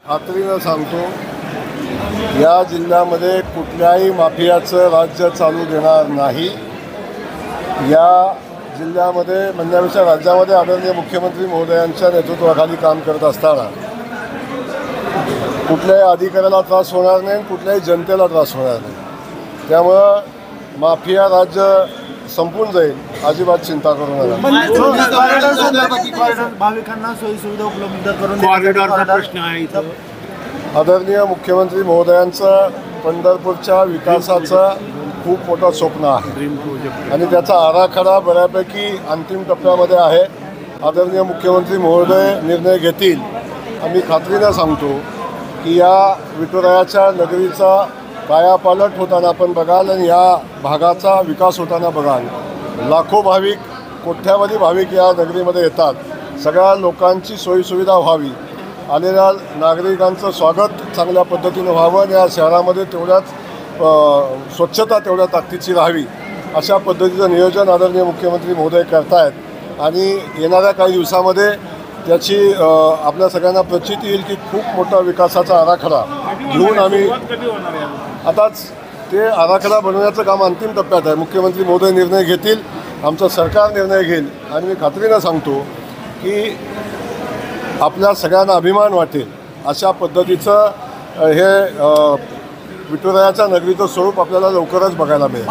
खात्रीनं सांगतो, या जिल्ह्यामध्ये कुठल्याही माफियाचं राज्य चालू देणार नाही। या जिल्ह्यामध्ये म्हणण्यापेक्षा राज्यामध्ये आदरणीय मुख्यमंत्री महोदयांच्या नेतृत्वाखाली काम करत असताना कुठल्याही अधिकाऱ्याला त्रास होणार नाही, कुठल्याही जनतेला त्रास होणार नाही। त्यामुळं माफिया राज्य संपून जाईल, अजिबात चिंता करू नका। भाविकांना सोयी सुविधा उपलब्ध करून कॉरिडॉरचा प्रश्न आहे इथं। आदरणीय मुख्यमंत्री महोदयांचं पंढरपूरच्या विकासाचं खूप मोठं स्वप्न आहे आणि त्याचा आराखडा बऱ्यापैकी अंतिम टप्प्यामध्ये आहे। आदरणीय मुख्यमंत्री महोदय निर्णय घेतील। आम्ही खात्रीनं सांगतो की या विठुरायाच्या नगरीचा कायापालट होताना आपण बघाल आणि या भागाचा विकास होताना बघाल। लाखो भाविक, कोट्यावधी भाविक या नगरीमध्ये येतात। सगळ्या लोकांची सोयीसुविधा व्हावी, आलेल्या नागरिकांचं स्वागत चांगल्या पद्धतीनं व्हावं आणि या शहरामध्ये तेवढ्याच स्वच्छता तेवढ्या ताकदीची राहावी, अशा पद्धतीचं नियोजन आदरणीय मुख्यमंत्री महोदय करतायत। आणि येणाऱ्या काही दिवसामध्ये त्याची आपल्या सगळ्यांना प्रचिती येईल की खूप मोठा विकासाचा आराखडा घेऊन आम्ही आताच ते आराखडा बनवण्याचं काम अंतिम टप्प्यात आहे। मुख्यमंत्री महोदय निर्णय घेतील, आमचं सरकार निर्णय घेईल आणि मी खात्रीनं सांगतो की आपल्या सगळ्यांना अभिमान वाटेल अशा पद्धतीचं हे विठुरायाच्या नगरीचं स्वरूप आपल्याला लवकरच बघायला मिळेल।